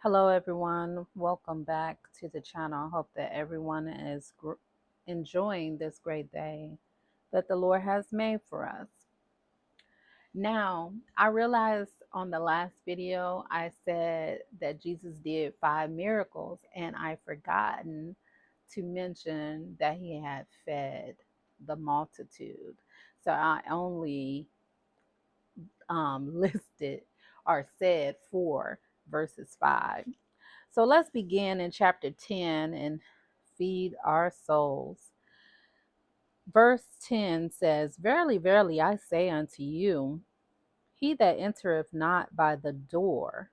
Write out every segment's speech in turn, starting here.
Hello, everyone. Welcome back to the channel. I hope that everyone is enjoying this great day that the Lord has made for us. Now, I realized on the last video I said that Jesus did 5 miracles, and I forgotten to mention that he had fed the multitude. So I only listed or said 4 verses 5. So let's begin in chapter 10 and feed our souls. Verse 10 says, Verily, verily, I say unto you, he that entereth not by the door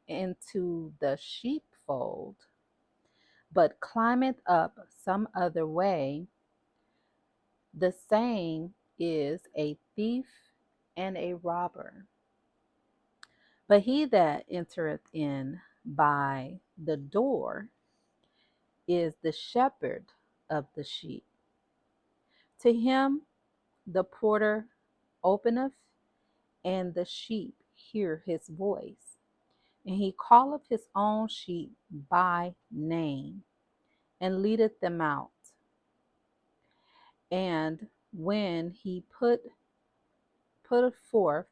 into the sheepfold, but climbeth up some other way, the same is a thief and a robber. But he that entereth in by the door is the shepherd of the sheep. To him the porter openeth, and the sheep hear his voice. And he calleth his own sheep by name, and leadeth them out. And when he putteth forth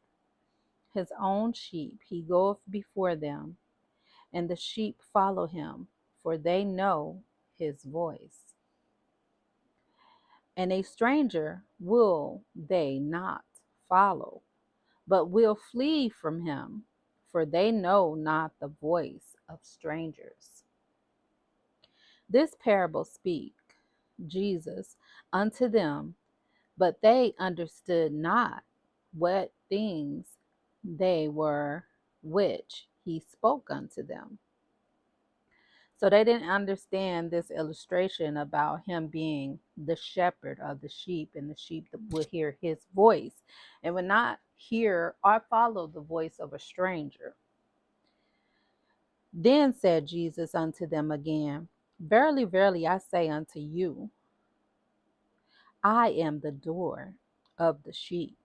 his own sheep, he goeth before them, and the sheep follow him, for they know his voice. And a stranger will they not follow, but will flee from him, for they know not the voice of strangers. This parable speak Jesus unto them, but they understood not what things they were which he spoke unto them. So they didn't understand this illustration about him being the shepherd of the sheep, and the sheep that would hear his voice and would not hear or follow the voice of a stranger. Then said Jesus unto them again, Verily, verily, I say unto you, I am the door of the sheep.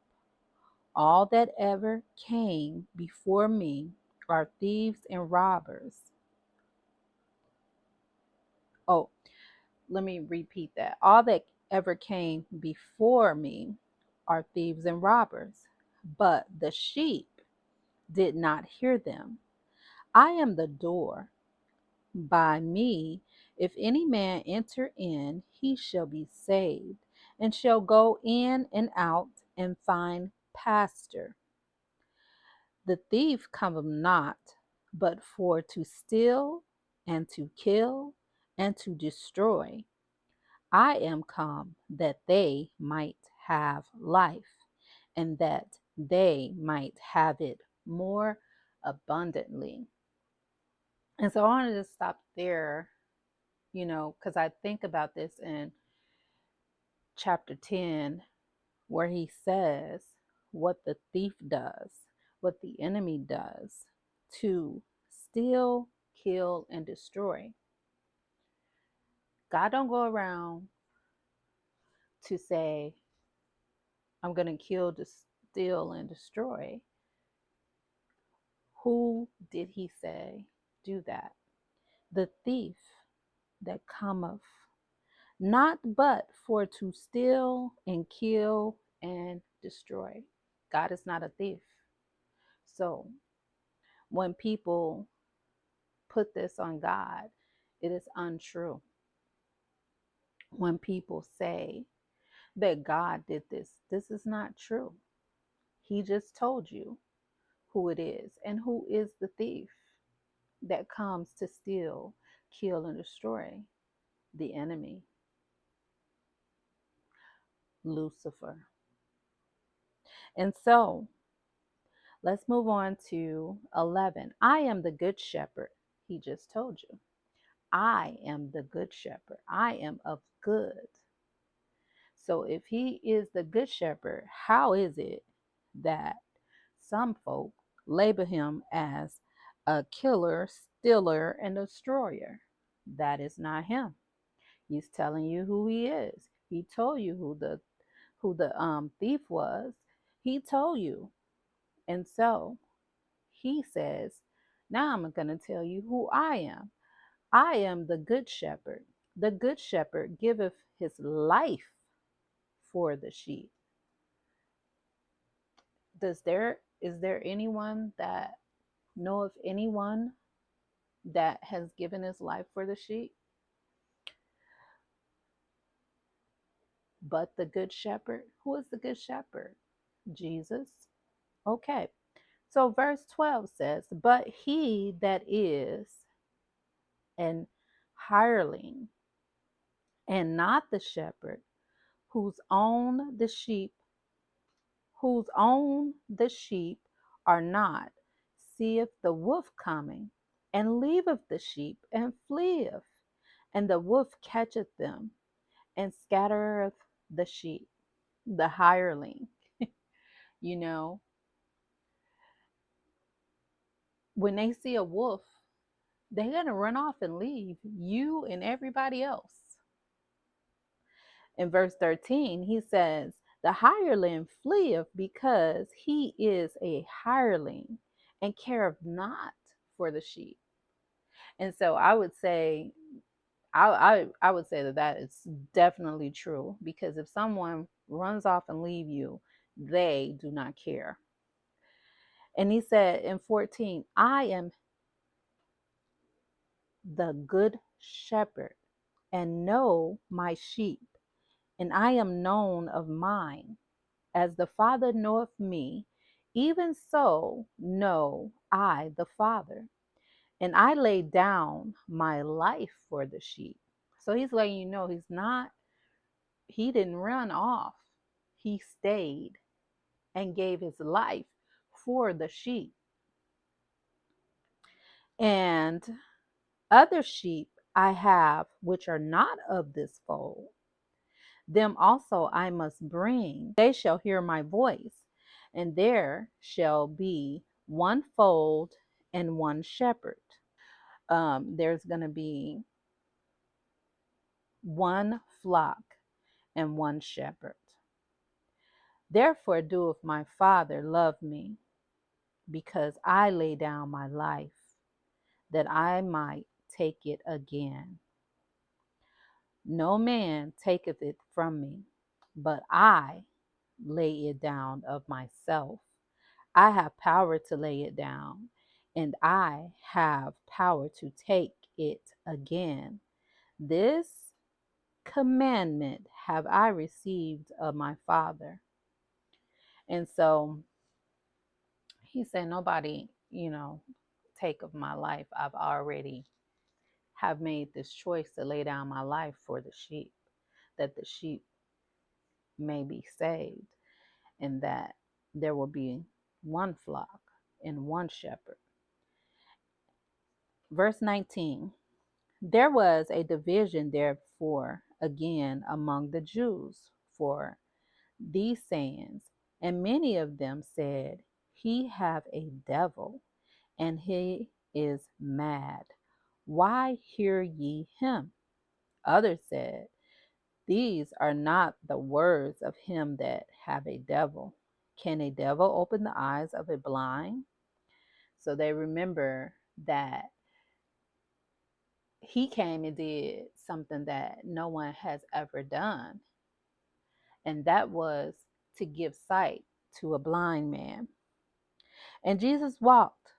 All that ever came before me are thieves and robbers. Oh, let me repeat that. All that ever came before me are thieves and robbers, but the sheep did not hear them. I am the door. By me, if any man enter in, he shall be saved, and shall go in and out and find pasture. The thief cometh not, but for to steal, and to kill, and to destroy. I am come that they might have life, and that they might have it more abundantly. And so I wanted to stop there, because I think about this in chapter 10, where he says what the thief does, what the enemy does to steal, kill, and destroy. God don't go around to say, I'm going to kill, steal, and destroy. Who did he say do that? The thief that cometh not but for to steal and kill and destroy. God is not a thief. So when people put this on God, it is untrue. When people say that God did this, this is not true. He just told you who it is, and who is the thief that comes to steal, kill, and destroy. The enemy, Lucifer. And so let's move on to 11. I am the good shepherd. He just told you. I am the good shepherd. I am of good. So if he is the good shepherd, how is it that some folk label him as a killer, stealer, and destroyer? That is not him. He's telling you who he is. He told you who the thief was. He told you. And so he says Now I'm going to tell you who I am. I am the good shepherd. The good shepherd giveth his life for the sheep. Is there anyone that know of anyone that has given his life for the sheep but the good shepherd? Who is the good shepherd? Jesus. Okay. So verse 12 says, "But he that is an hireling and not the shepherd, whose own the sheep are not, seeth the wolf coming, and leaveth the sheep, and fleeth, and the wolf catcheth them, and scattereth the sheep." The hireling, you know, when they see a wolf, they're going to run off and leave you and everybody else. In verse 13, he says, "The hireling fleeth because he is a hireling and careth not for the sheep." And so I would say, I would say that that is definitely true, because if someone runs off and leave you, they do not care. And he said in 14, "I am the good shepherd, and know my sheep, and I am known of mine. As the Father knoweth me, even so know I the Father. And I lay down my life for the sheep." So he's letting you know he didn't run off. He stayed and gave his life for the sheep. "And other sheep I have which are not of this fold. Them also I must bring. They shall hear my voice, and there shall be one fold and one shepherd." There's going to be one flock and one shepherd. "Therefore doeth my Father love me, because I lay down my life, that I might take it again. No man taketh it from me, but I lay it down of myself. I have power to lay it down, and I have power to take it again. This commandment have I received of my Father." And so he said, nobody, take of my life. I've already have made this choice to lay down my life for the sheep, that the sheep may be saved, and that there will be one flock and one shepherd. Verse 19, "There was a division therefore again among the Jews for these sayings, and many of them said, He hath a devil, and he is mad. Why hear ye him? Others said, These are not the words of him that have a devil. Can a devil open the eyes of a blind?" So they remember that he came and did something that no one has ever done, and that was to give sight to a blind man. "And Jesus walked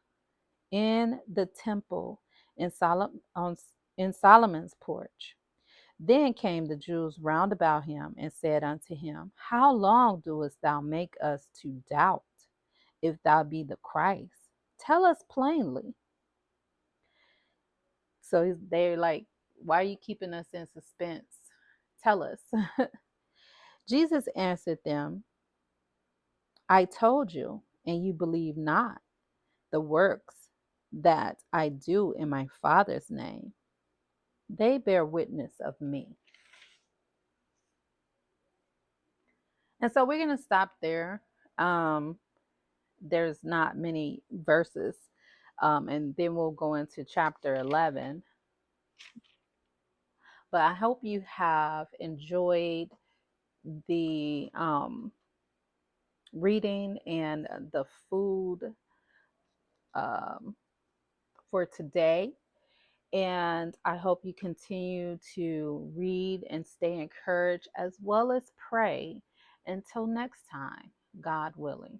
in the temple in Solomon's porch. Then came the Jews round about him and said unto him, How long doest thou make us to doubt? If thou be the Christ, tell us plainly." So they're like, "Why are you keeping us in suspense? Tell us." Jesus answered them, "I told you, and you believe not. The works that I do in my Father's name, they bear witness of me." And so we're going to stop there. There's not many verses. And then we'll go into chapter 11. But I hope you have enjoyed the reading and the food um, for today. And I hope you continue to read and stay encouraged as well as pray. Until next time, God willing.